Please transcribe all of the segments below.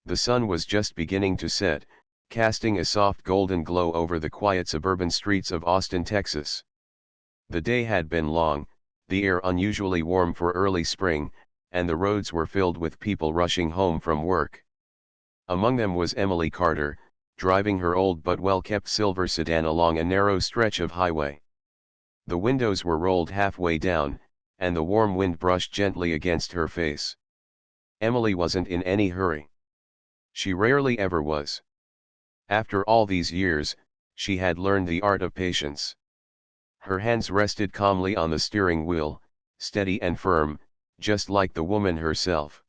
The sun was just beginning to set, casting a soft golden glow over the quiet suburban streets of Austin, Texas. The day had been long, the air unusually warm for early spring, and the roads were filled with people rushing home from work. Among them was Emily Carter, driving her old but well-kept silver sedan along a narrow stretch of highway. The windows were rolled halfway down, and the warm wind brushed gently against her face. Emily wasn't in any hurry. She rarely ever was. After all these years, she had learned the art of patience. Her hands rested calmly on the steering wheel, steady and firm, just like the woman herself.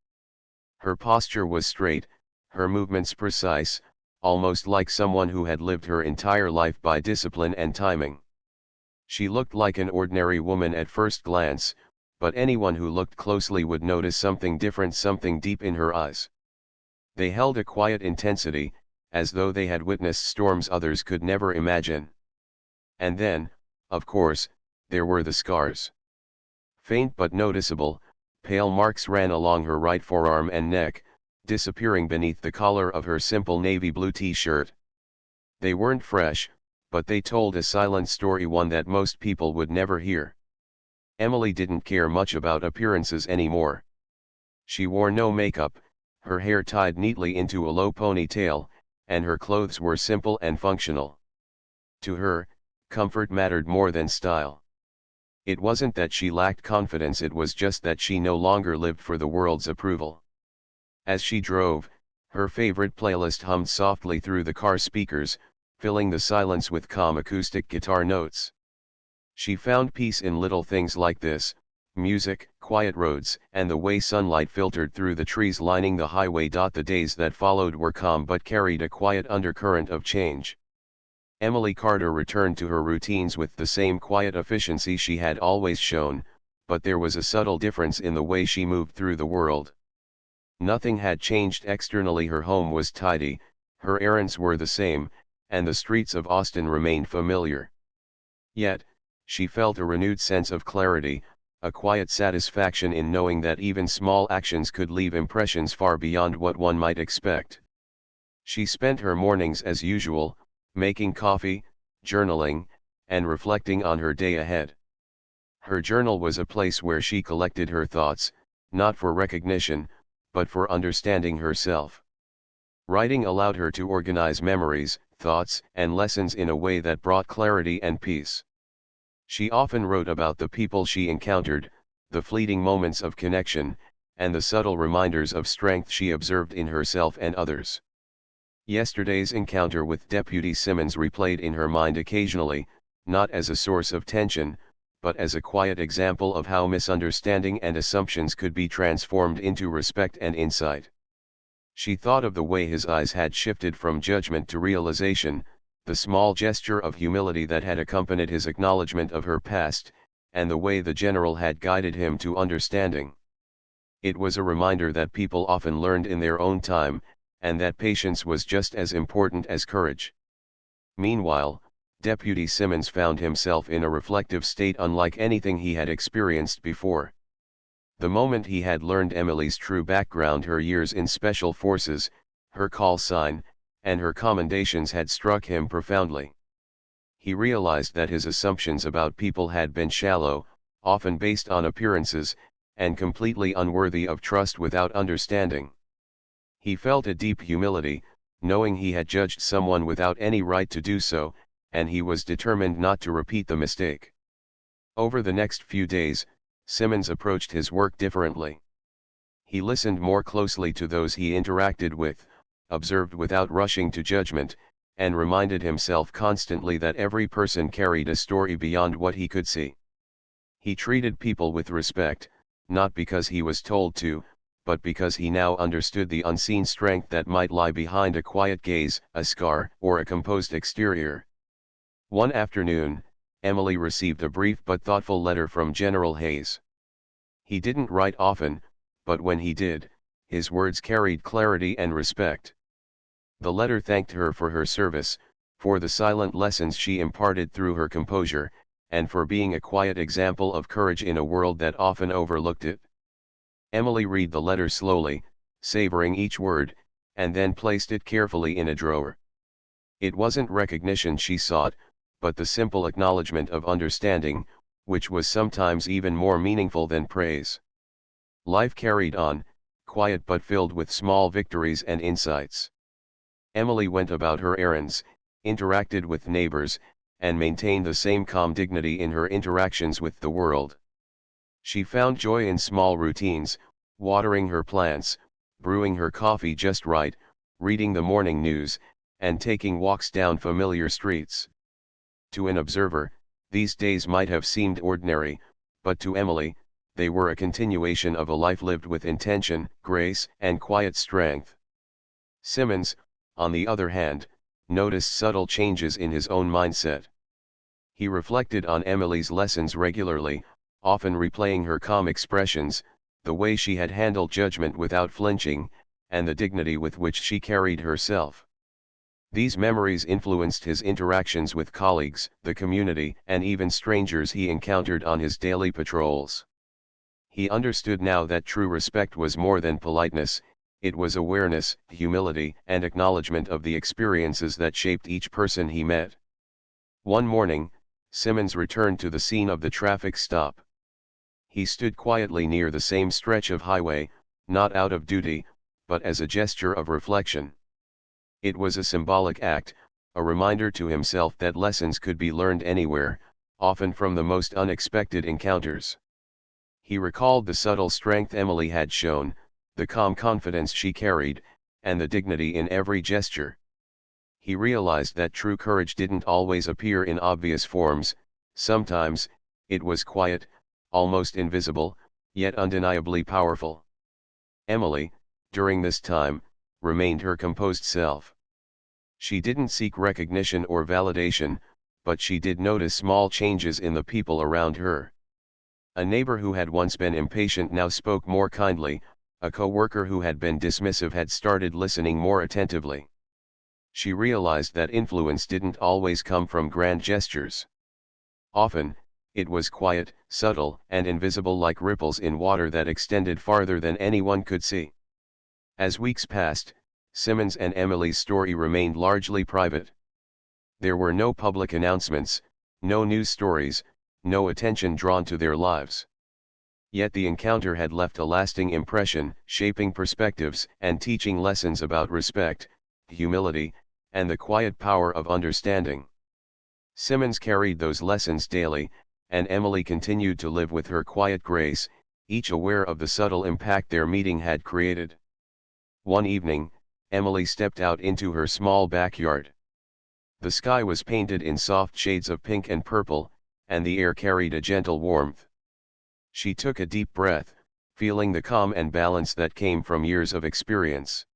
Her posture was straight, her movements precise, almost like someone who had lived her entire life by discipline and timing. She looked like an ordinary woman at first glance, but anyone who looked closely would notice something different, something deep in her eyes. They held a quiet intensity, as though they had witnessed storms others could never imagine. And then, of course, there were the scars. Faint but noticeable, pale marks ran along her right forearm and neck, disappearing beneath the collar of her simple navy blue t-shirt. They weren't fresh, but they told a silent story, one that most people would never hear. Emily didn't care much about appearances anymore. She wore no makeup, her hair tied neatly into a low ponytail, and her clothes were simple and functional. To her, comfort mattered more than style. It wasn't that she lacked confidence, it was just that she no longer lived for the world's approval. As she drove, her favorite playlist hummed softly through the car speakers, filling the silence with calm acoustic guitar notes. She found peace in little things like this: music, quiet roads, and the way sunlight filtered through the trees lining the highway. The days that followed were calm but carried a quiet undercurrent of change. Emily Carter returned to her routines with the same quiet efficiency she had always shown, but there was a subtle difference in the way she moved through the world. Nothing had changed externally. Her home was tidy, her errands were the same, and the streets of Austin remained familiar. Yet, she felt a renewed sense of clarity, a quiet satisfaction in knowing that even small actions could leave impressions far beyond what one might expect. She spent her mornings as usual, making coffee, journaling, and reflecting on her day ahead. Her journal was a place where she collected her thoughts, not for recognition, but for understanding herself. Writing allowed her to organize memories, thoughts, and lessons in a way that brought clarity and peace. She often wrote about the people she encountered, the fleeting moments of connection, and the subtle reminders of strength she observed in herself and others. Yesterday's encounter with Deputy Simmons replayed in her mind occasionally, not as a source of tension, but as a quiet example of how misunderstanding and assumptions could be transformed into respect and insight. She thought of the way his eyes had shifted from judgment to realization, the small gesture of humility that had accompanied his acknowledgement of her past, and the way the general had guided him to understanding. It was a reminder that people often learned in their own time, and that patience was just as important as courage. Meanwhile, Deputy Simmons found himself in a reflective state unlike anything he had experienced before. The moment he had learned Emily's true background, her years in special forces, her call sign, and her commendations had struck him profoundly. He realized that his assumptions about people had been shallow, often based on appearances, and completely unworthy of trust without understanding. He felt a deep humility, knowing he had judged someone without any right to do so, and he was determined not to repeat the mistake. Over the next few days, Simmons approached his work differently. He listened more closely to those he interacted with, observed without rushing to judgment, and reminded himself constantly that every person carried a story beyond what he could see. He treated people with respect, not because he was told to, but because he now understood the unseen strength that might lie behind a quiet gaze, a scar, or a composed exterior. One afternoon, Emily received a brief but thoughtful letter from General Hayes. He didn't write often, but when he did, his words carried clarity and respect. The letter thanked her for her service, for the silent lessons she imparted through her composure, and for being a quiet example of courage in a world that often overlooked it. Emily read the letter slowly, savoring each word, and then placed it carefully in a drawer. It wasn't recognition she sought, but the simple acknowledgement of understanding, which was sometimes even more meaningful than praise. Life carried on, quiet but filled with small victories and insights. Emily went about her errands, interacted with neighbors, and maintained the same calm dignity in her interactions with the world. She found joy in small routines, watering her plants, brewing her coffee just right, reading the morning news, and taking walks down familiar streets. To an observer, these days might have seemed ordinary, but to Emily, they were a continuation of a life lived with intention, grace, and quiet strength. Simmons, on the other hand, noticed subtle changes in his own mindset. He reflected on Emily's lessons regularly, often replaying her calm expressions, the way she had handled judgment without flinching, and the dignity with which she carried herself. These memories influenced his interactions with colleagues, the community, and even strangers he encountered on his daily patrols. He understood now that true respect was more than politeness, it was awareness, humility, and acknowledgement of the experiences that shaped each person he met. One morning, Simmons returned to the scene of the traffic stop. He stood quietly near the same stretch of highway, not out of duty, but as a gesture of reflection. It was a symbolic act, a reminder to himself that lessons could be learned anywhere, often from the most unexpected encounters. He recalled the subtle strength Emily had shown, the calm confidence she carried, and the dignity in every gesture. He realized that true courage didn't always appear in obvious forms, sometimes, it was quiet, almost invisible, yet undeniably powerful. Emily, during this time, remained her composed self. She didn't seek recognition or validation, but she did notice small changes in the people around her. A neighbor who had once been impatient now spoke more kindly, a co-worker who had been dismissive had started listening more attentively. She realized that influence didn't always come from grand gestures. Often, it was quiet, subtle, and invisible like ripples in water that extended farther than anyone could see. As weeks passed, Simmons and Emily's story remained largely private. There were no public announcements, no news stories, no attention drawn to their lives. Yet the encounter had left a lasting impression, shaping perspectives and teaching lessons about respect, humility, and the quiet power of understanding. Simmons carried those lessons daily, and Emily continued to live with her quiet grace, each aware of the subtle impact their meeting had created. One evening, Emily stepped out into her small backyard. The sky was painted in soft shades of pink and purple, and the air carried a gentle warmth. She took a deep breath, feeling the calm and balance that came from years of experience.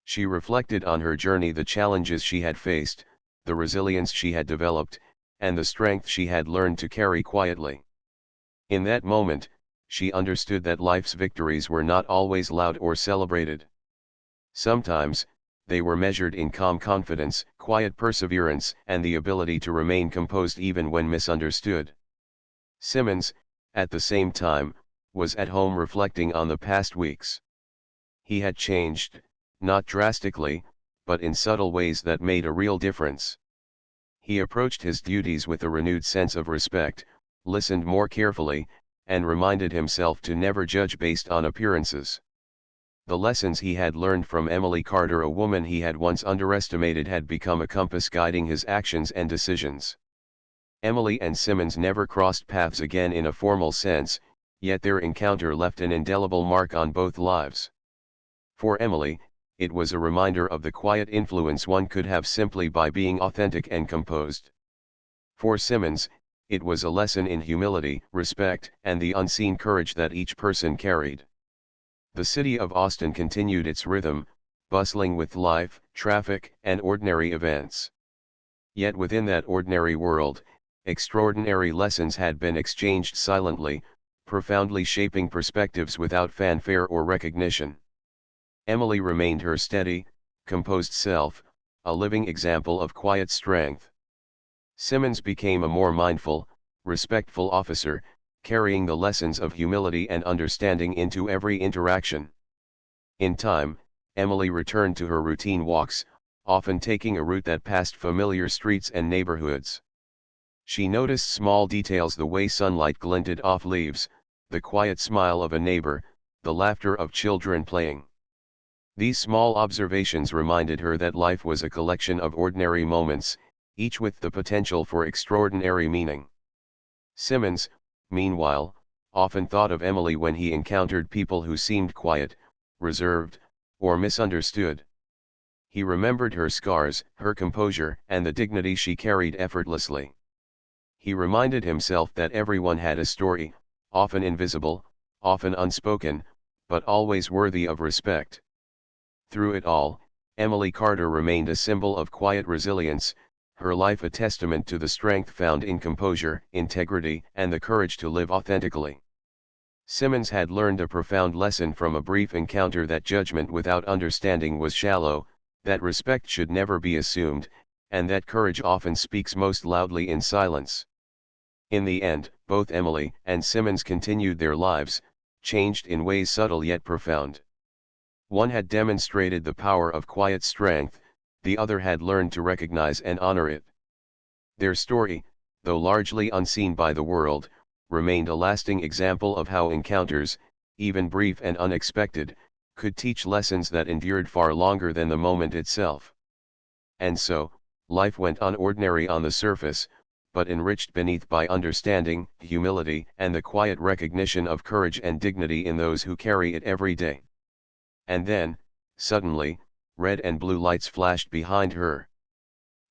She reflected on her journey, the challenges she had faced, the resilience she had developed, and the strength she had learned to carry quietly. In that moment, she understood that life's victories were not always loud or celebrated. Sometimes, they were measured in calm confidence, quiet perseverance, and the ability to remain composed even when misunderstood. Simmons, at the same time, was at home reflecting on the past weeks. He had changed, not drastically, but in subtle ways that made a real difference. He approached his duties with a renewed sense of respect, listened more carefully, and reminded himself to never judge based on appearances. The lessons he had learned from Emily Carter, a woman he had once underestimated, had become a compass guiding his actions and decisions. Emily and Simmons never crossed paths again in a formal sense, yet their encounter left an indelible mark on both lives. For Emily, it was a reminder of the quiet influence one could have simply by being authentic and composed. For Simmons, it was a lesson in humility, respect, and the unseen courage that each person carried. The city of Austin continued its rhythm, bustling with life, traffic, and ordinary events. Yet within that ordinary world, extraordinary lessons had been exchanged silently, profoundly shaping perspectives without fanfare or recognition. Emily remained her steady, composed self, a living example of quiet strength. Simmons became a more mindful, respectful officer, carrying the lessons of humility and understanding into every interaction. In time, Emily returned to her routine walks, often taking a route that passed familiar streets and neighborhoods. She noticed small details: the way sunlight glinted off leaves, the quiet smile of a neighbor, the laughter of children playing. These small observations reminded her that life was a collection of ordinary moments, each with the potential for extraordinary meaning. Simmons, meanwhile, often thought of Emily when he encountered people who seemed quiet, reserved, or misunderstood. He remembered her scars, her composure, and the dignity she carried effortlessly. He reminded himself that everyone had a story, often invisible, often unspoken, but always worthy of respect. Through it all, Emily Carter remained a symbol of quiet resilience, her life a testament to the strength found in composure, integrity, and the courage to live authentically. Simmons had learned a profound lesson from a brief encounter: that judgment without understanding was shallow, that respect should never be assumed, and that courage often speaks most loudly in silence. In the end, both Emily and Simmons continued their lives, changed in ways subtle yet profound. One had demonstrated the power of quiet strength, the other had learned to recognize and honor it. Their story, though largely unseen by the world, remained a lasting example of how encounters, even brief and unexpected, could teach lessons that endured far longer than the moment itself. And so, life went on, ordinary on the surface, but enriched beneath by understanding, humility, and the quiet recognition of courage and dignity in those who carry it every day. And then, suddenly, red and blue lights flashed behind her.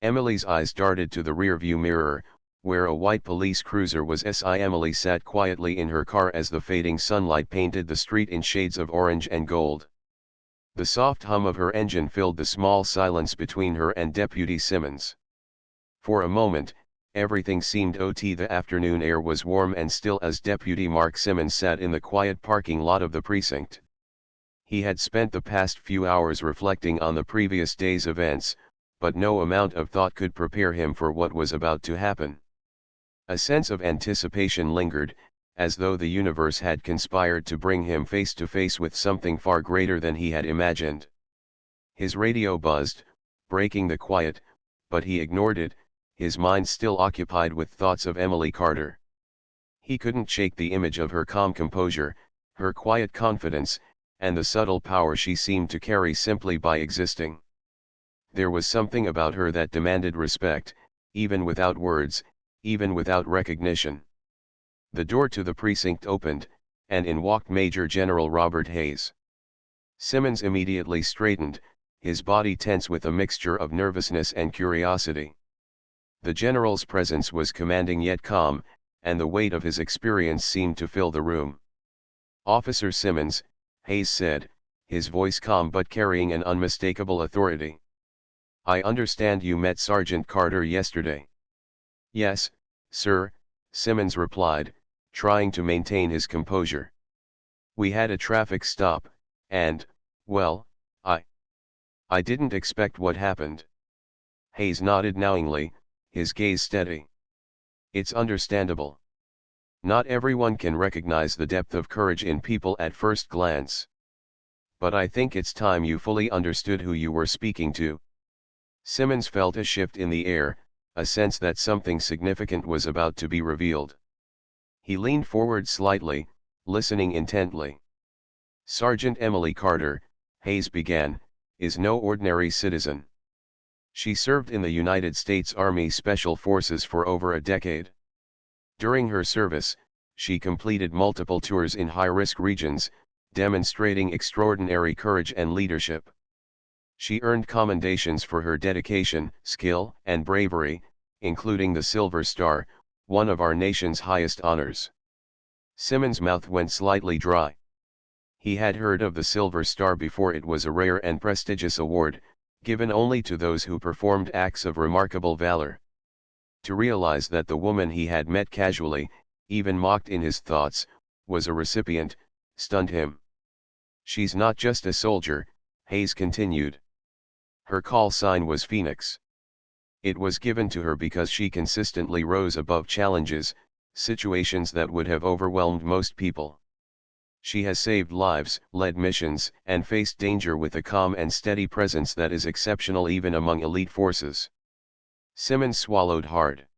Emily's eyes darted to the rearview mirror, where a white police cruiser was SI. Emily sat quietly in her car as the fading sunlight painted the street in shades of orange and gold. The soft hum of her engine filled the small silence between her and Deputy Simmons. For a moment, everything seemed ot. The afternoon air was warm and still as Deputy Mark Simmons sat in the quiet parking lot of the precinct. He had spent the past few hours reflecting on the previous day's events, but no amount of thought could prepare him for what was about to happen. A sense of anticipation lingered, as though the universe had conspired to bring him face to face with something far greater than he had imagined. His radio buzzed, breaking the quiet, but he ignored it, his mind still occupied with thoughts of Emily Carter. He couldn't shake the image of her calm composure, her quiet confidence, and the subtle power she seemed to carry simply by existing. There was something about her that demanded respect, even without words, even without recognition. The door to the precinct opened, and in walked Major General Robert Hayes. Simmons immediately straightened, his body tense with a mixture of nervousness and curiosity. The general's presence was commanding yet calm, and the weight of his experience seemed to fill the room. "Officer Simmons," Hayes said, his voice calm but carrying an unmistakable authority. "I understand you met Sergeant Carter yesterday." "Yes, sir," Simmons replied, trying to maintain his composure. "We had a traffic stop, and, well, I didn't expect what happened." Hayes nodded knowingly, his gaze steady. "It's understandable. Not everyone can recognize the depth of courage in people at first glance. But I think it's time you fully understood who you were speaking to." Simmons felt a shift in the air, a sense that something significant was about to be revealed. He leaned forward slightly, listening intently. "Sergeant Emily Carter," Hayes began, "is no ordinary citizen. She served in the United States Army Special Forces for over a decade. During her service, she completed multiple tours in high-risk regions, demonstrating extraordinary courage and leadership. She earned commendations for her dedication, skill, and bravery, including the Silver Star, one of our nation's highest honors." Simmons' mouth went slightly dry. He had heard of the Silver Star before. It was a rare and prestigious award, given only to those who performed acts of remarkable valor. To realize that the woman he had met casually, even mocked in his thoughts, was a recipient, stunned him. "She's not just a soldier," Hayes continued. "Her call sign was Phoenix. It was given to her because she consistently rose above challenges, situations that would have overwhelmed most people. She has saved lives, led missions, and faced danger with a calm and steady presence that is exceptional even among elite forces. Simmons swallowed hard.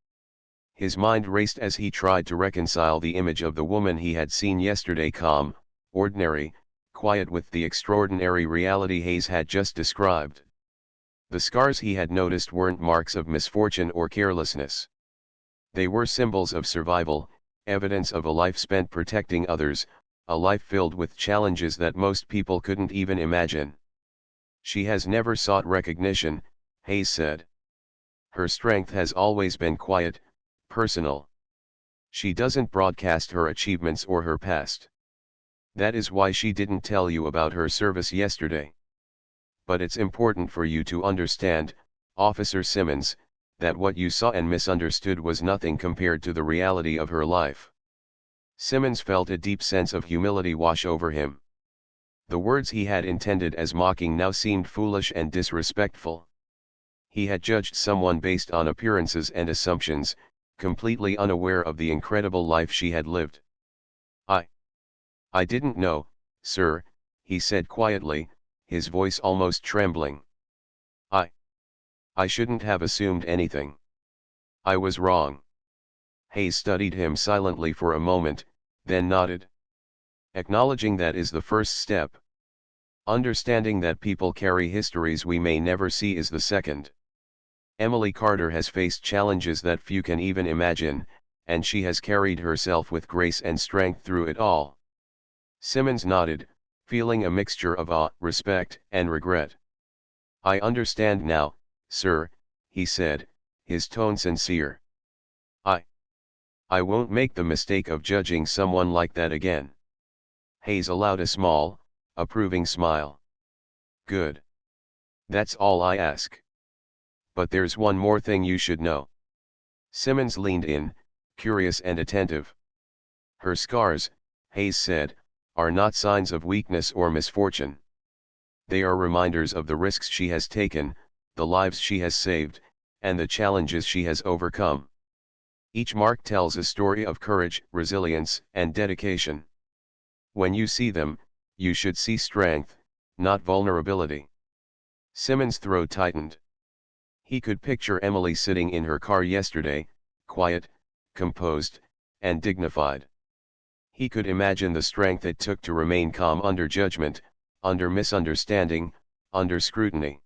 His mind raced as he tried to reconcile the image of the woman he had seen yesterday, calm, ordinary, quiet, with the extraordinary reality Hayes had just described. The scars he had noticed weren't marks of misfortune or carelessness. They were symbols of survival, evidence of a life spent protecting others, a life filled with challenges that most people couldn't even imagine. She has never sought recognition, Hayes said. Her strength has always been quiet, personal. She doesn't broadcast her achievements or her past. That is why she didn't tell you about her service yesterday. But it's important for you to understand, Officer Simmons, that what you saw and misunderstood was nothing compared to the reality of her life. Simmons felt a deep sense of humility wash over him. The words he had intended as mocking now seemed foolish and disrespectful. He had judged someone based on appearances and assumptions, completely unaware of the incredible life she had lived. I didn't know, sir, he said quietly, his voice almost trembling. I shouldn't have assumed anything. I was wrong. Hayes studied him silently for a moment, then nodded. Acknowledging that is the first step. Understanding that people carry histories we may never see is the second. Emily Carter has faced challenges that few can even imagine, and she has carried herself with grace and strength through it all. Simmons nodded, feeling a mixture of awe, respect, and regret. I understand now, sir, he said, his tone sincere. I won't make the mistake of judging someone like that again. Hayes allowed a small, approving smile. Good. That's all I ask. But there's one more thing you should know. Simmons leaned in, curious and attentive. Her scars, Hayes said, are not signs of weakness or misfortune. They are reminders of the risks she has taken, the lives she has saved, and the challenges she has overcome. Each mark tells a story of courage, resilience, and dedication. When you see them, you should see strength, not vulnerability. Simmons' throat tightened. He could picture Emily sitting in her car yesterday, quiet, composed, and dignified. He could imagine the strength it took to remain calm under judgment, under misunderstanding, under scrutiny.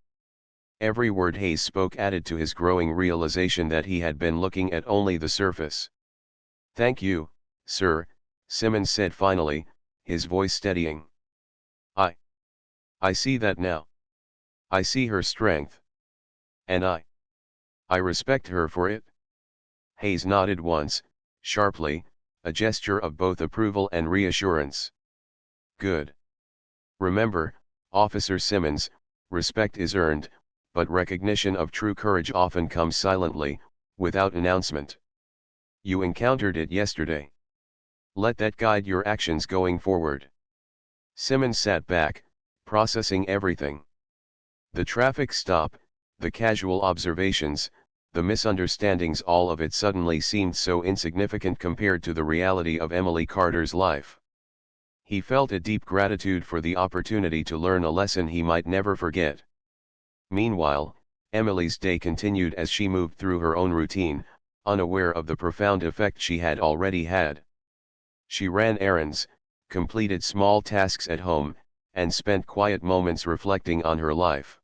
Every word Hayes spoke added to his growing realization that he had been looking at only the surface. Thank you, sir, Simmons said finally, his voice steadying. I see that now. I see her strength. And I respect her for it. Hayes nodded once, sharply, a gesture of both approval and reassurance. Good. Remember, Officer Simmons, respect is earned, but recognition of true courage often comes silently, without announcement. You encountered it yesterday. Let that guide your actions going forward. Simmons sat back, processing everything. The traffic stop, the casual observations, the misunderstandings, all of it suddenly seemed so insignificant compared to the reality of Emily Carter's life. He felt a deep gratitude for the opportunity to learn a lesson he might never forget. Meanwhile, Emily's day continued as she moved through her own routine, unaware of the profound effect she had already had. She ran errands, completed small tasks at home, and spent quiet moments reflecting on her life.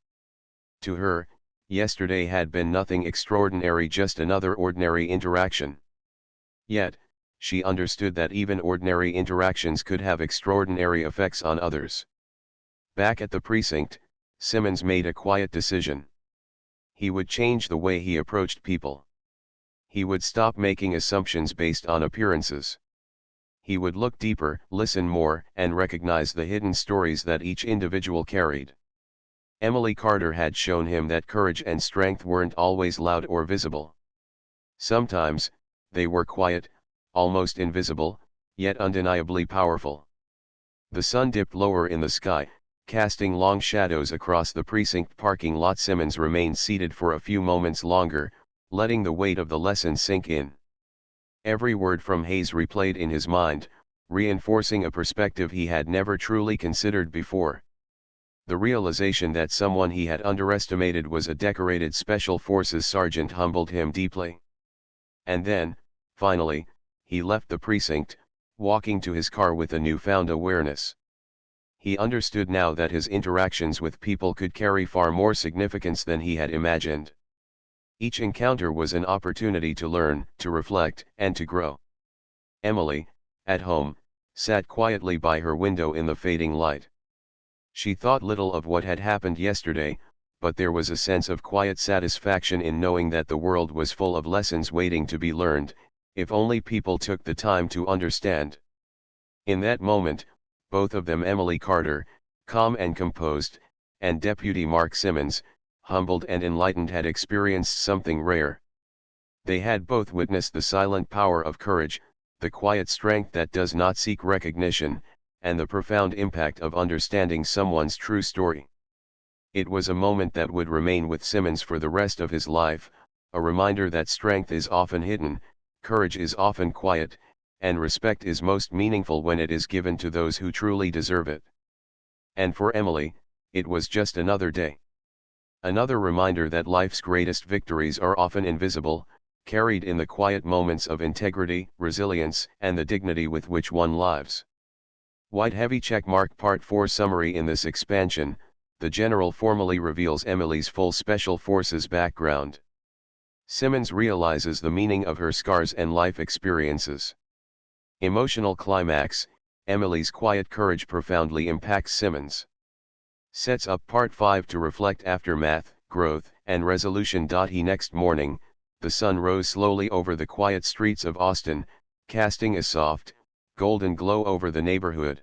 To her, yesterday had been nothing extraordinary, just another ordinary interaction. Yet, she understood that even ordinary interactions could have extraordinary effects on others. Back at the precinct, Simmons made a quiet decision. He would change the way he approached people. He would stop making assumptions based on appearances. He would look deeper, listen more, and recognize the hidden stories that each individual carried. Emily Carter had shown him that courage and strength weren't always loud or visible. Sometimes, they were quiet, almost invisible, yet undeniably powerful. The sun dipped lower in the sky, casting long shadows across the precinct parking lot. Simmons remained seated for a few moments longer, letting the weight of the lesson sink in. Every word from Hayes replayed in his mind, reinforcing a perspective he had never truly considered before. The realization that someone he had underestimated was a decorated Special Forces sergeant humbled him deeply. And then, finally, he left the precinct, walking to his car with a newfound awareness. He understood now that his interactions with people could carry far more significance than he had imagined. Each encounter was an opportunity to learn, to reflect, and to grow. Emily, at home, sat quietly by her window in the fading light. She thought little of what had happened yesterday, but there was a sense of quiet satisfaction in knowing that the world was full of lessons waiting to be learned, if only people took the time to understand. In that moment, both of them, Emily Carter, calm and composed, and Deputy Mark Simmons, humbled and enlightened, had experienced something rare. They had both witnessed the silent power of courage, the quiet strength that does not seek recognition, and the profound impact of understanding someone's true story. It was a moment that would remain with Simmons for the rest of his life, a reminder that strength is often hidden, courage is often quiet, and respect is most meaningful when it is given to those who truly deserve it. And for Emily, it was just another day. Another reminder that life's greatest victories are often invisible, carried in the quiet moments of integrity, resilience, and the dignity with which one lives. White heavy checkmark Part 4 Summary. In this expansion, the General formally reveals Emily's full Special Forces background. Simmons realizes the meaning of her scars and life experiences. Emotional climax, Emily's quiet courage profoundly impacts Simmons. Sets up Part 5 to reflect aftermath, growth, and resolution. He next morning, the sun rose slowly over the quiet streets of Austin, casting a soft, golden glow over the neighborhood.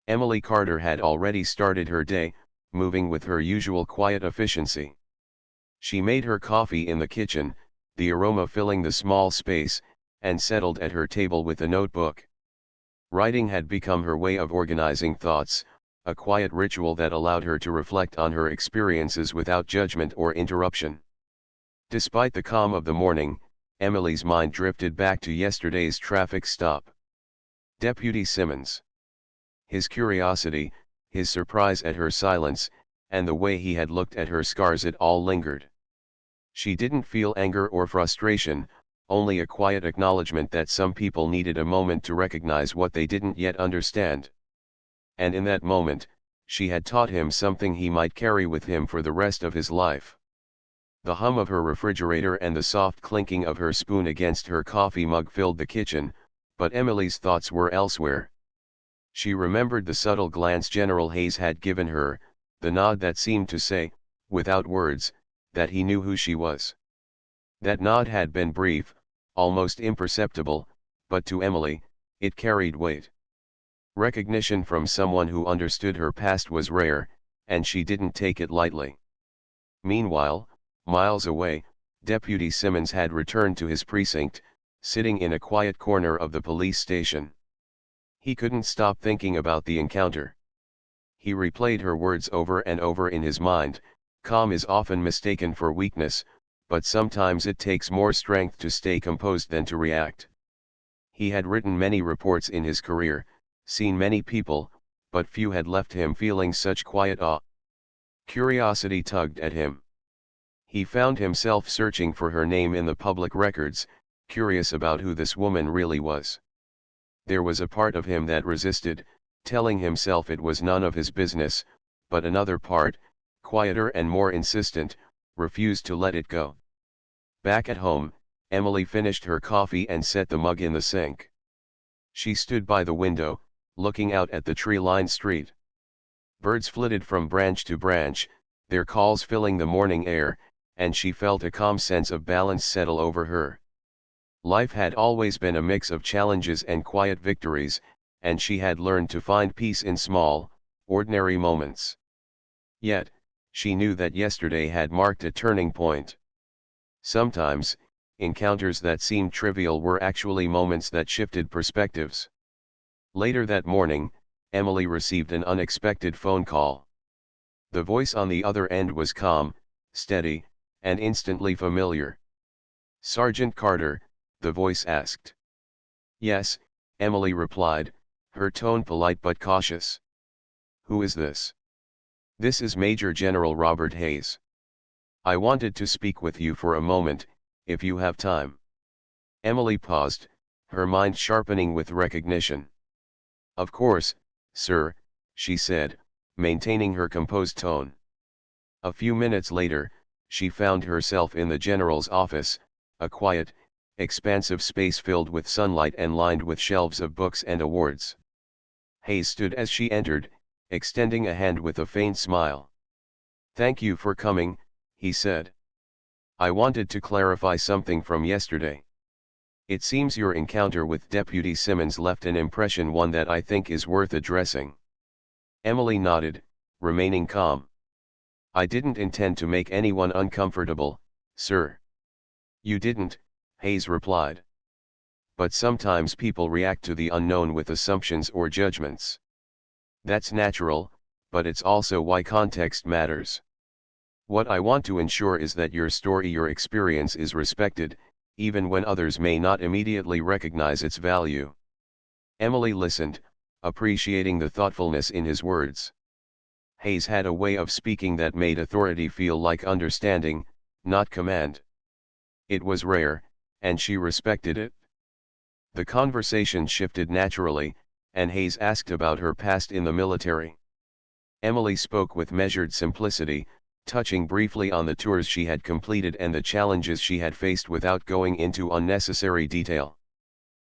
Emily Carter had already started her day, moving with her usual quiet efficiency. She made her coffee in the kitchen, the aroma filling the small space, and settled at her table with a notebook. Writing had become her way of organizing thoughts, a quiet ritual that allowed her to reflect on her experiences without judgment or interruption. Despite the calm of the morning, Emily's mind drifted back to yesterday's traffic stop. Deputy Simmons. His curiosity, his surprise at her silence, and the way he had looked at her scars, it all lingered. She didn't feel anger or frustration, only a quiet acknowledgement that some people needed a moment to recognize what they didn't yet understand. And in that moment, she had taught him something he might carry with him for the rest of his life. The hum of her refrigerator and the soft clinking of her spoon against her coffee mug filled the kitchen, but Emily's thoughts were elsewhere. She remembered the subtle glance General Hayes had given her, the nod that seemed to say, without words, that he knew who she was. That nod had been brief, almost imperceptible, but to Emily, it carried weight. Recognition from someone who understood her past was rare, and she didn't take it lightly. Meanwhile, miles away, Deputy Simmons had returned to his precinct, sitting in a quiet corner of the police station. He couldn't stop thinking about the encounter. He replayed her words over and over in his mind. Calm is often mistaken for weakness, but sometimes it takes more strength to stay composed than to react. He had written many reports in his career, seen many people, but few had left him feeling such quiet awe. Curiosity tugged at him. He found himself searching for her name in the public records, curious about who this woman really was. There was a part of him that resisted, telling himself it was none of his business, but another part, quieter and more insistent, refused to let it go. Back at home, Emily finished her coffee and set the mug in the sink. She stood by the window, looking out at the tree-lined street. Birds flitted from branch to branch, their calls filling the morning air, and she felt a calm sense of balance settle over her. Life had always been a mix of challenges and quiet victories, and she had learned to find peace in small, ordinary moments. Yet, she knew that yesterday had marked a turning point. Sometimes, encounters that seemed trivial were actually moments that shifted perspectives. Later that morning, Emily received an unexpected phone call. The voice on the other end was calm, steady, and instantly familiar. "Sergeant Carter," the voice asked. "Yes, Emily replied, her tone polite but cautious. Who is this? This is Major General Robert Hayes. I wanted to speak with you for a moment, if you have time. Emily paused, her mind sharpening with recognition. Of course, sir, she said, maintaining her composed tone. A few minutes later, she found herself in the general's office, a quiet, expansive space filled with sunlight and lined with shelves of books and awards. Hayes stood as she entered, extending a hand with a faint smile. Thank you for coming, he said. I wanted to clarify something from yesterday. It seems your encounter with Deputy Simmons left an impression, one that I think is worth addressing. Emily nodded, remaining calm. I didn't intend to make anyone uncomfortable, sir. You didn't, Hayes replied. But sometimes people react to the unknown with assumptions or judgments. That's natural, but it's also why context matters. What I want to ensure is that your story, your experience is respected, even when others may not immediately recognize its value. Emily listened, appreciating the thoughtfulness in his words. Hayes had a way of speaking that made authority feel like understanding, not command. It was rare, and she respected it. The conversation shifted naturally, and Hayes asked about her past in the military. Emily spoke with measured simplicity, touching briefly on the tours she had completed and the challenges she had faced without going into unnecessary detail.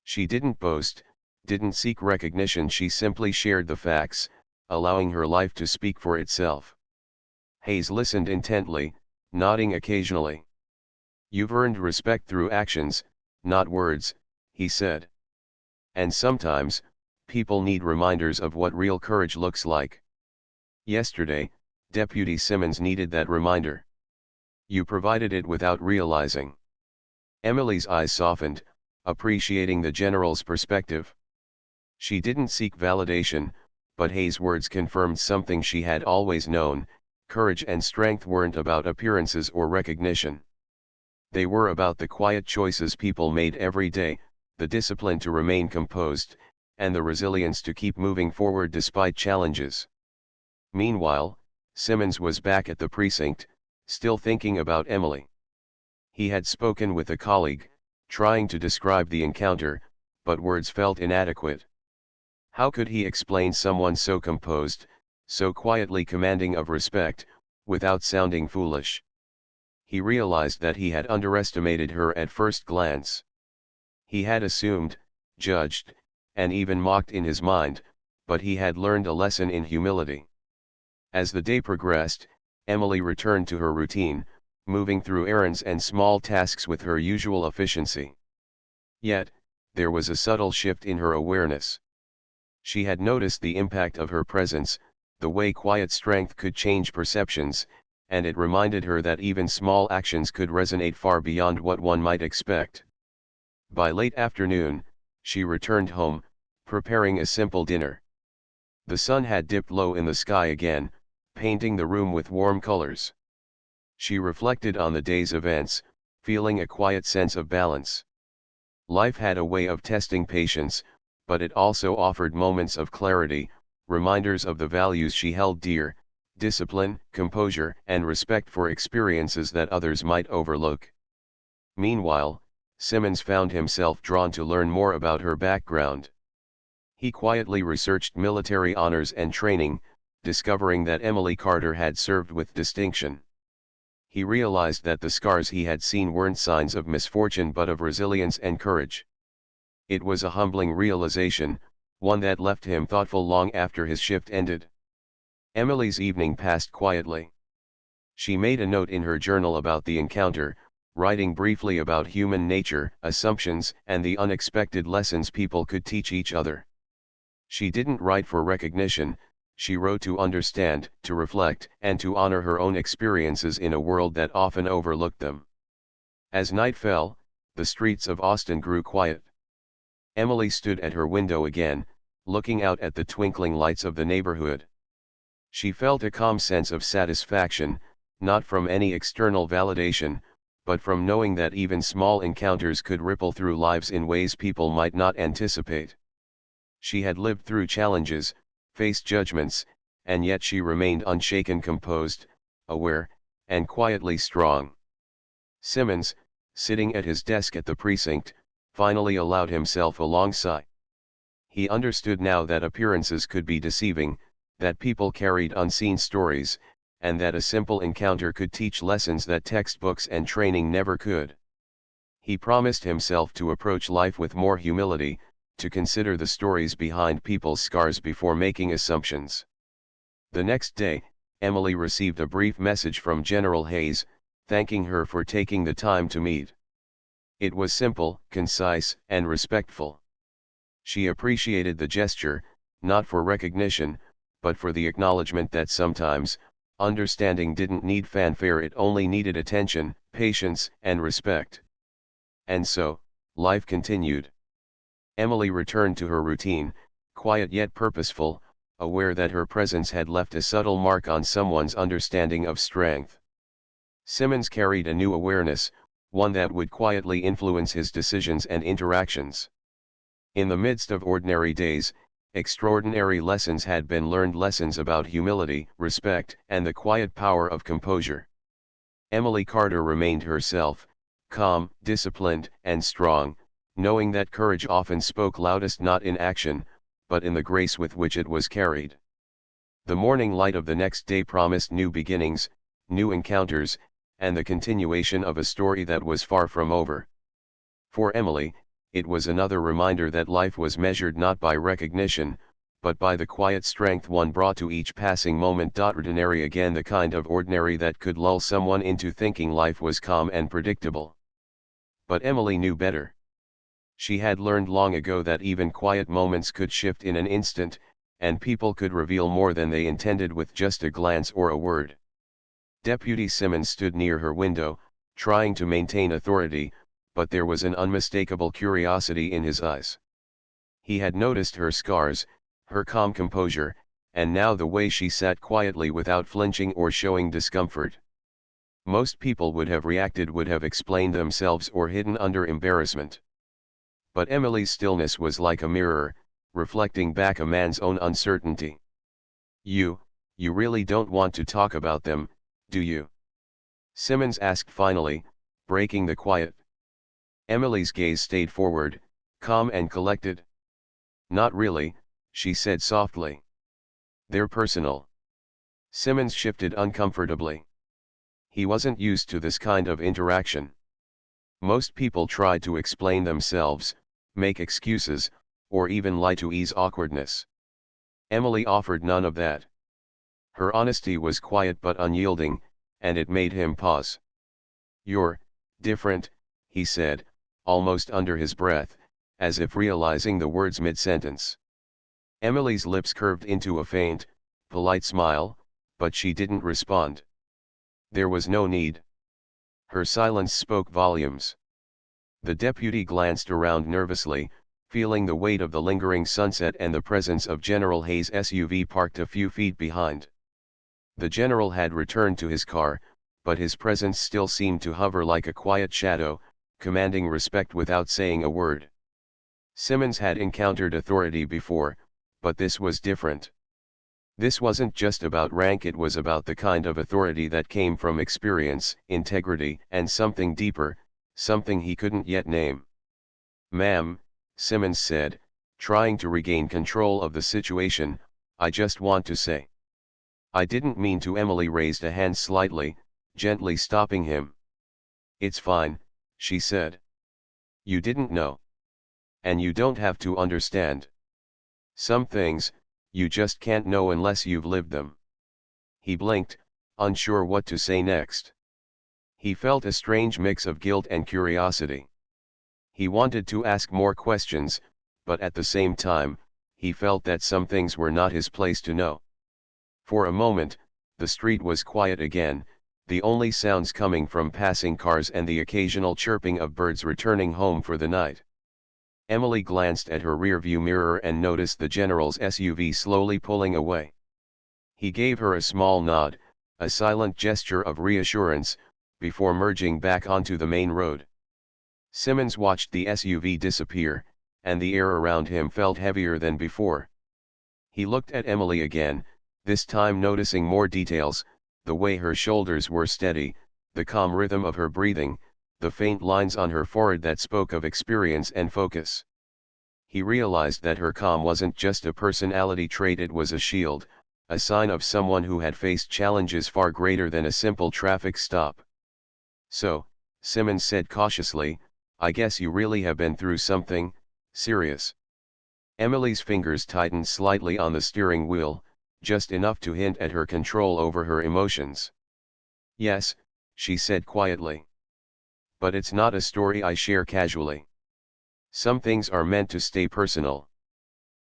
She didn't boast, didn't seek recognition, she simply shared the facts, allowing her life to speak for itself. Hayes listened intently, nodding occasionally. You've earned respect through actions, not words, he said. And sometimes, people need reminders of what real courage looks like. Yesterday, Deputy Simmons needed that reminder. You provided it without realizing. Emily's eyes softened, appreciating the general's perspective. She didn't seek validation, but Hayes' words confirmed something she had always known: courage and strength weren't about appearances or recognition. They were about the quiet choices people made every day, the discipline to remain composed, and the resilience to keep moving forward despite challenges. Meanwhile, Simmons was back at the precinct, still thinking about Emily. He had spoken with a colleague, trying to describe the encounter, but words felt inadequate. How could he explain someone so composed, so quietly commanding of respect, without sounding foolish? He realized that he had underestimated her at first glance. He had assumed, judged, and even mocked in his mind, but he had learned a lesson in humility. As the day progressed, Emily returned to her routine, moving through errands and small tasks with her usual efficiency. Yet, there was a subtle shift in her awareness. She had noticed the impact of her presence, the way quiet strength could change perceptions, and it reminded her that even small actions could resonate far beyond what one might expect. By late afternoon, she returned home, preparing a simple dinner. The sun had dipped low in the sky again, painting the room with warm colors. She reflected on the day's events, feeling a quiet sense of balance. Life had a way of testing patience, but it also offered moments of clarity, reminders of the values she held dear: discipline, composure, and respect for experiences that others might overlook. Meanwhile, Simmons found himself drawn to learn more about her background. He quietly researched military honors and training, discovering that Emily Carter had served with distinction. He realized that the scars he had seen weren't signs of misfortune but of resilience and courage. It was a humbling realization, one that left him thoughtful long after his shift ended. Emily's evening passed quietly. She made a note in her journal about the encounter, writing briefly about human nature, assumptions, and the unexpected lessons people could teach each other. She didn't write for recognition, she wrote to understand, to reflect, and to honor her own experiences in a world that often overlooked them. As night fell, the streets of Austin grew quiet. Emily stood at her window again, looking out at the twinkling lights of the neighborhood. She felt a calm sense of satisfaction, not from any external validation, but from knowing that even small encounters could ripple through lives in ways people might not anticipate. She had lived through challenges, faced judgments, and yet she remained unshaken, composed, aware, and quietly strong. Simmons, sitting at his desk at the precinct, finally allowed himself a long sigh. He understood now that appearances could be deceiving, that people carried unseen stories, and that a simple encounter could teach lessons that textbooks and training never could. He promised himself to approach life with more humility, to consider the stories behind people's scars before making assumptions. The next day, Emily received a brief message from General Hayes, thanking her for taking the time to meet. It was simple, concise, and respectful. She appreciated the gesture, not for recognition, but for the acknowledgement that sometimes, understanding didn't need fanfare, it only needed attention, patience, and respect. And so, life continued. Emily returned to her routine, quiet yet purposeful, aware that her presence had left a subtle mark on someone's understanding of strength. Simmons carried a new awareness, one that would quietly influence his decisions and interactions. In the midst of ordinary days, extraordinary lessons had been learned, lessons about humility, respect, and the quiet power of composure. Emily Carter remained herself, calm, disciplined, and strong, knowing that courage often spoke loudest not in action, but in the grace with which it was carried. The morning light of the next day promised new beginnings, new encounters, and the continuation of a story that was far from over. For Emily, it was another reminder that life was measured not by recognition, but by the quiet strength one brought to each passing moment. Ordinary, again, the kind of ordinary that could lull someone into thinking life was calm and predictable. But Emily knew better. She had learned long ago that even quiet moments could shift in an instant, and people could reveal more than they intended with just a glance or a word. Deputy Simmons stood near her window, trying to maintain authority, but there was an unmistakable curiosity in his eyes. He had noticed her scars, her calm composure, and now the way she sat quietly without flinching or showing discomfort. Most people would have reacted, would have explained themselves or hidden under embarrassment. But Emily's stillness was like a mirror, reflecting back a man's own uncertainty. You really don't want to talk about them, do you?" Simmons asked finally, breaking the quiet. Emily's gaze stayed forward, calm and collected. "Not really," she said softly. "They're personal." Simmons shifted uncomfortably. He wasn't used to this kind of interaction. Most people tried to explain themselves, make excuses, or even lie to ease awkwardness. Emily offered none of that. Her honesty was quiet but unyielding, and it made him pause. "You're different," he said, almost under his breath, as if realizing the words mid-sentence. Emily's lips curved into a faint, polite smile, but she didn't respond. There was no need. Her silence spoke volumes. The deputy glanced around nervously, feeling the weight of the lingering sunset and the presence of General Hayes' SUV parked a few feet behind. The general had returned to his car, but his presence still seemed to hover like a quiet shadow, commanding respect without saying a word. Simmons had encountered authority before, but this was different. This wasn't just about rank, it was about the kind of authority that came from experience, integrity, and something deeper, something he couldn't yet name. "Ma'am," Simmons said, trying to regain control of the situation, "I just want to say." "I didn't mean to." Emily raised a hand slightly, gently stopping him. "It's fine," she said. "You didn't know. And you don't have to understand. Some things, you just can't know unless you've lived them." He blinked, unsure what to say next. He felt a strange mix of guilt and curiosity. He wanted to ask more questions, but at the same time, he felt that some things were not his place to know. For a moment, the street was quiet again, the only sounds coming from passing cars and the occasional chirping of birds returning home for the night. Emily glanced at her rearview mirror and noticed the general's SUV slowly pulling away. He gave her a small nod, a silent gesture of reassurance, before merging back onto the main road. Simmons watched the SUV disappear, and the air around him felt heavier than before. He looked at Emily again, this time noticing more details, the way her shoulders were steady, the calm rhythm of her breathing, the faint lines on her forehead that spoke of experience and focus. He realized that her calm wasn't just a personality trait, it was a shield, a sign of someone who had faced challenges far greater than a simple traffic stop. "So," Simmons said cautiously, "I guess you really have been through something serious." Emily's fingers tightened slightly on the steering wheel, just enough to hint at her control over her emotions. "Yes," she said quietly. "But it's not a story I share casually. Some things are meant to stay personal."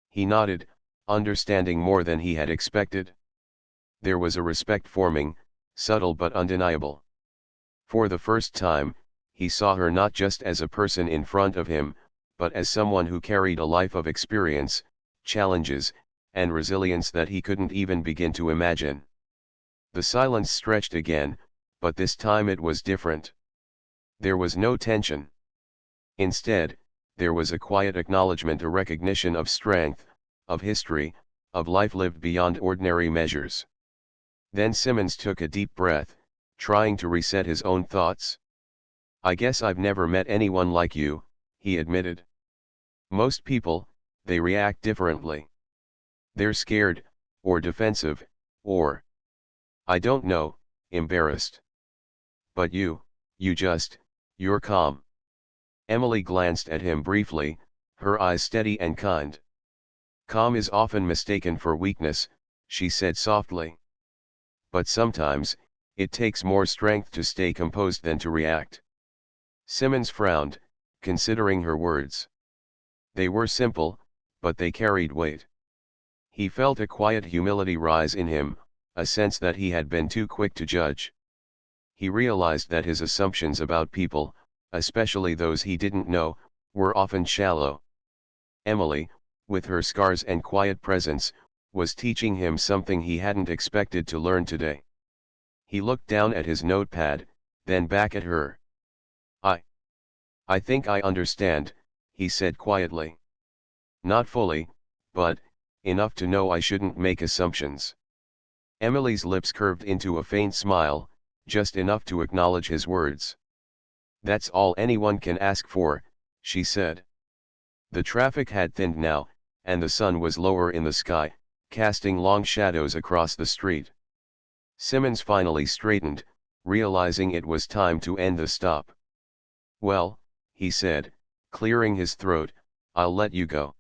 He nodded, understanding more than he had expected. There was a respect forming, subtle but undeniable. For the first time, he saw her not just as a person in front of him, but as someone who carried a life of experience, challenges, and resilience that he couldn't even begin to imagine. The silence stretched again, but this time it was different. There was no tension. Instead, there was a quiet acknowledgement, a recognition of strength, of history, of life lived beyond ordinary measures. Then Simmons took a deep breath, trying to reset his own thoughts. "I guess I've never met anyone like you," he admitted. "Most people, they react differently. They're scared, or defensive, or, I don't know, embarrassed. But you're calm." Emily glanced at him briefly, her eyes steady and kind. "Calm is often mistaken for weakness," she said softly. "But sometimes, it takes more strength to stay composed than to react." Simmons frowned, considering her words. They were simple, but they carried weight. He felt a quiet humility rise in him, a sense that he had been too quick to judge. He realized that his assumptions about people, especially those he didn't know, were often shallow. Emily, with her scars and quiet presence, was teaching him something he hadn't expected to learn today. He looked down at his notepad, then back at her. I I think I understand," he said quietly. "Not fully, but enough to know I shouldn't make assumptions." Emily's lips curved into a faint smile, just enough to acknowledge his words. "That's all anyone can ask for," she said. The traffic had thinned now, and the sun was lower in the sky, casting long shadows across the street. Simmons finally straightened, realizing it was time to end the stop. "Well," he said, clearing his throat, "I'll let you go.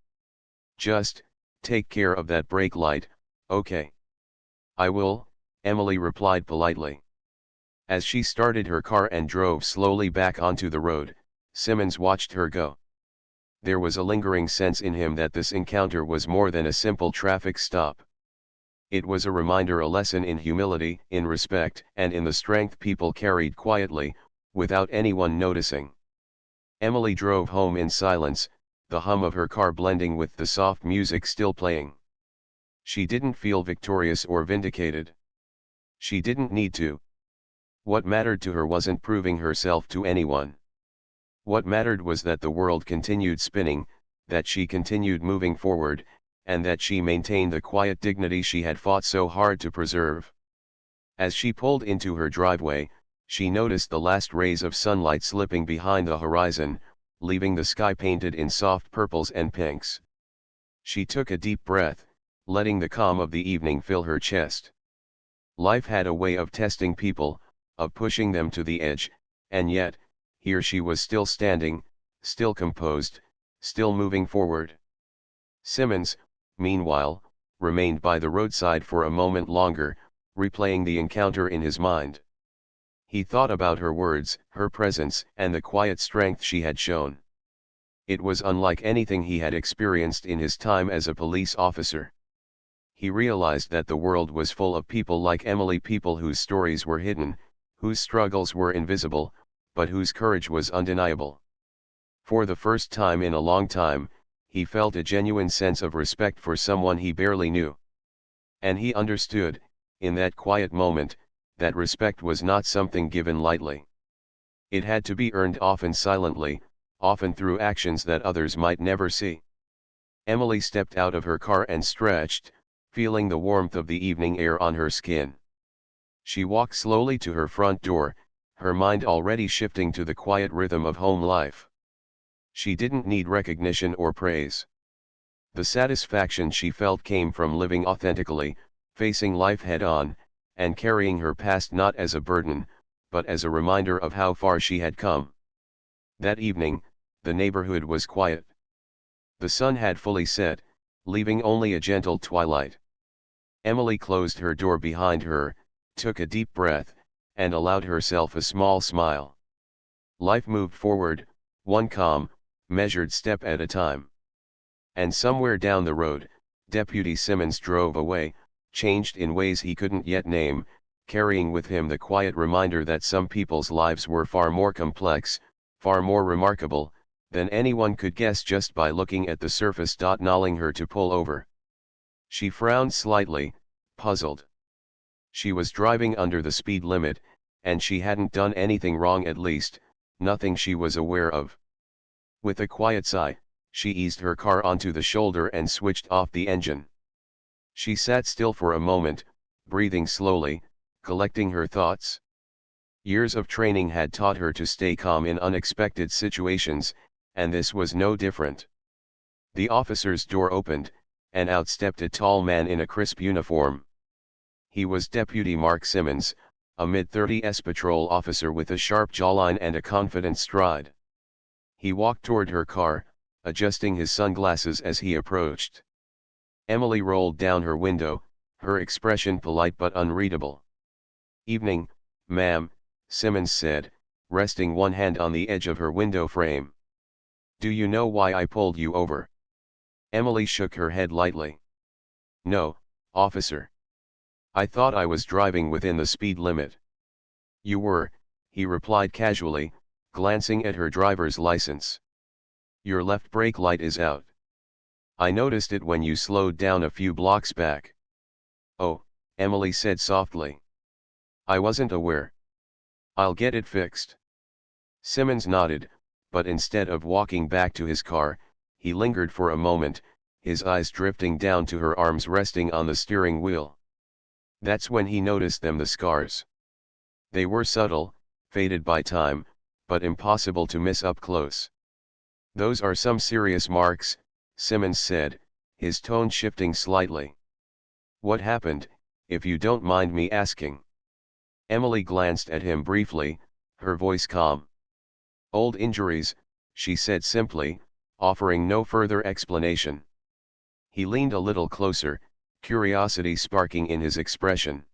Just take care of that brake light, okay?" "I will," Emily replied politely. As she started her car and drove slowly back onto the road, Simmons watched her go. There was a lingering sense in him that this encounter was more than a simple traffic stop. It was a reminder, a lesson in humility, in respect, and in the strength people carried quietly, without anyone noticing. Emily drove home in silence, the hum of her car blending with the soft music still playing. She didn't feel victorious or vindicated. She didn't need to. What mattered to her wasn't proving herself to anyone. What mattered was that the world continued spinning, that she continued moving forward, and that she maintained the quiet dignity she had fought so hard to preserve. As she pulled into her driveway, she noticed the last rays of sunlight slipping behind the horizon, leaving the sky painted in soft purples and pinks. She took a deep breath, letting the calm of the evening fill her chest. Life had a way of testing people, of pushing them to the edge, and yet, here she was still standing, still composed, still moving forward. Simmons, meanwhile, remained by the roadside for a moment longer, replaying the encounter in his mind. He thought about her words, her presence, and the quiet strength she had shown. It was unlike anything he had experienced in his time as a police officer. He realized that the world was full of people like Emily, people whose stories were hidden, whose struggles were invisible, but whose courage was undeniable. For the first time in a long time, he felt a genuine sense of respect for someone he barely knew. And he understood, in that quiet moment, that respect was not something given lightly. It had to be earned, often silently, often through actions that others might never see. Emily stepped out of her car and stretched, feeling the warmth of the evening air on her skin. She walked slowly to her front door, her mind already shifting to the quiet rhythm of home life. She didn't need recognition or praise. The satisfaction she felt came from living authentically, facing life head-on, and carrying her past not as a burden, but as a reminder of how far she had come. That evening, the neighborhood was quiet. The sun had fully set, leaving only a gentle twilight. Emily closed her door behind her, took a deep breath, and allowed herself a small smile. Life moved forward, one calm, measured step at a time. And somewhere down the road, Deputy Simmons drove away, changed in ways he couldn't yet name, carrying with him the quiet reminder that some people's lives were far more complex, far more remarkable, than anyone could guess just by looking at the surface. Nolling her to pull over. She frowned slightly, puzzled. She was driving under the speed limit, and she hadn't done anything wrong, at least, nothing she was aware of. With a quiet sigh, she eased her car onto the shoulder and switched off the engine. She sat still for a moment, breathing slowly, collecting her thoughts. Years of training had taught her to stay calm in unexpected situations, and this was no different. The officer's door opened, and out stepped a tall man in a crisp uniform. He was Deputy Mark Simmons, a mid-30s patrol officer with a sharp jawline and a confident stride. He walked toward her car, adjusting his sunglasses as he approached. Emily rolled down her window, her expression polite but unreadable. "Evening, ma'am," Simmons said, resting one hand on the edge of her window frame. "Do you know why I pulled you over?" Emily shook her head lightly. "No, officer. I thought I was driving within the speed limit." "You were," he replied casually, glancing at her driver's license. "Your left brake light is out. I noticed it when you slowed down a few blocks back." "Oh," Emily said softly. "I wasn't aware. I'll get it fixed." Simmons nodded, but instead of walking back to his car, he lingered for a moment, his eyes drifting down to her arms resting on the steering wheel. That's when he noticed them, the scars. They were subtle, faded by time, but impossible to miss up close. "Those are some serious marks," Simmons said, his tone shifting slightly. "What happened, if you don't mind me asking?" Emily glanced at him briefly, her voice calm. "Old injuries," she said simply, offering no further explanation. He leaned a little closer, curiosity sparking in his expression.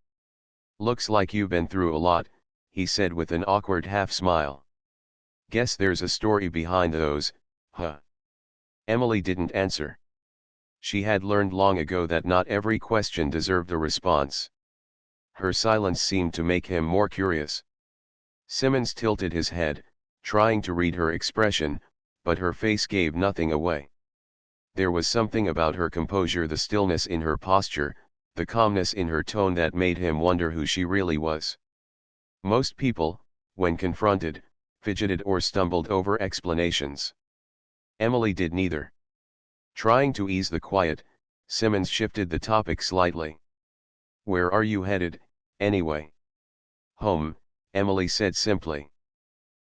"Looks like you've been through a lot," he said with an awkward half-smile. "Guess there's a story behind those, huh?" Emily didn't answer. She had learned long ago that not every question deserved a response. Her silence seemed to make him more curious. Simmons tilted his head, trying to read her expression, but her face gave nothing away. There was something about her composure, the stillness in her posture, the calmness in her tone that made him wonder who she really was. Most people, when confronted, fidgeted or stumbled over explanations. Emily did neither. Trying to ease the quiet, Simmons shifted the topic slightly. "Where are you headed, anyway?" "Home," Emily said simply.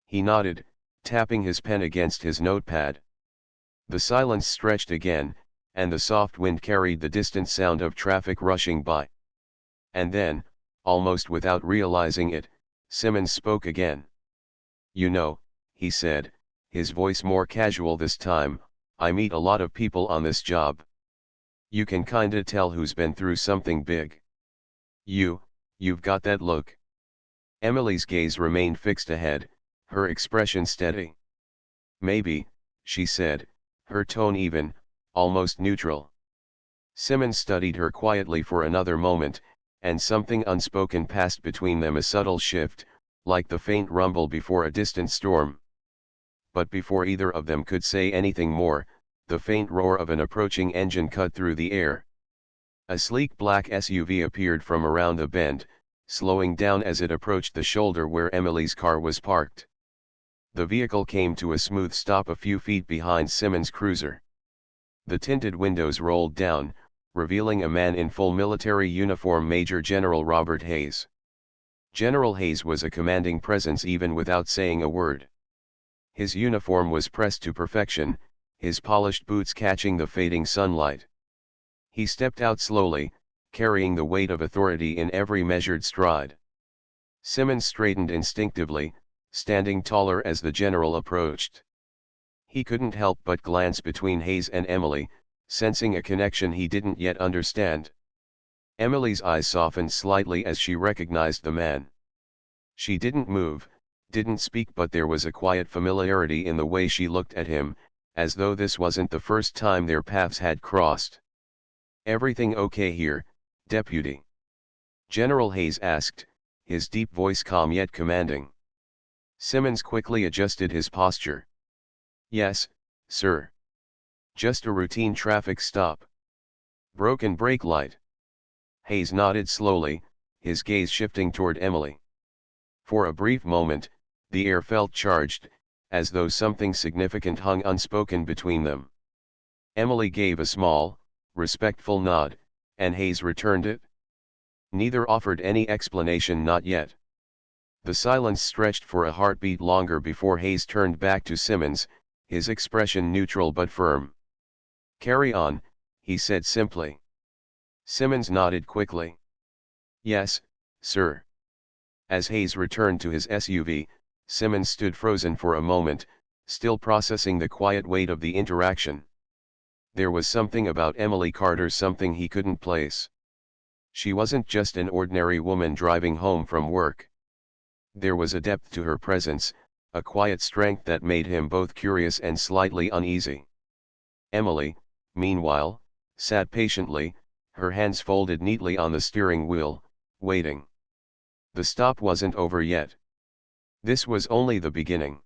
He nodded, tapping his pen against his notepad. The silence stretched again, and the soft wind carried the distant sound of traffic rushing by. And then, almost without realizing it, Simmons spoke again. "You know," he said, his voice more casual this time, "I meet a lot of people on this job. You can kinda tell who's been through something big. You've got that look." Emily's gaze remained fixed ahead, her expression steady. "Maybe," she said, her tone even, almost neutral. Simmons studied her quietly for another moment, and something unspoken passed between them, a subtle shift, like the faint rumble before a distant storm. But before either of them could say anything more, the faint roar of an approaching engine cut through the air. A sleek black SUV appeared from around the bend, slowing down as it approached the shoulder where Emily's car was parked. The vehicle came to a smooth stop a few feet behind Simmons' cruiser. The tinted windows rolled down, revealing a man in full military uniform, Major General Robert Hayes. General Hayes was a commanding presence even without saying a word. His uniform was pressed to perfection, his polished boots catching the fading sunlight. He stepped out slowly, carrying the weight of authority in every measured stride. Simmons straightened instinctively, standing taller as the general approached. He couldn't help but glance between Hayes and Emily, sensing a connection he didn't yet understand. Emily's eyes softened slightly as she recognized the man. She didn't move, didn't speak, but there was a quiet familiarity in the way she looked at him, as though this wasn't the first time their paths had crossed. "Everything okay here, Deputy?" General Hayes asked, his deep voice calm yet commanding. Simmons quickly adjusted his posture. "Yes, sir. Just a routine traffic stop. Broken brake light." Hayes nodded slowly, his gaze shifting toward Emily. For a brief moment, the air felt charged, as though something significant hung unspoken between them. Emily gave a small, respectful nod, and Hayes returned it. Neither offered any explanation, not yet. The silence stretched for a heartbeat longer before Hayes turned back to Simmons, his expression neutral but firm. "Carry on," he said simply. Simmons nodded quickly. "Yes, sir." As Hayes returned to his SUV, Simmons stood frozen for a moment, still processing the quiet weight of the interaction. There was something about Emily Carter, something he couldn't place. She wasn't just an ordinary woman driving home from work. There was a depth to her presence, a quiet strength that made him both curious and slightly uneasy. Emily, meanwhile, sat patiently, her hands folded neatly on the steering wheel, waiting. The stop wasn't over yet. This was only the beginning.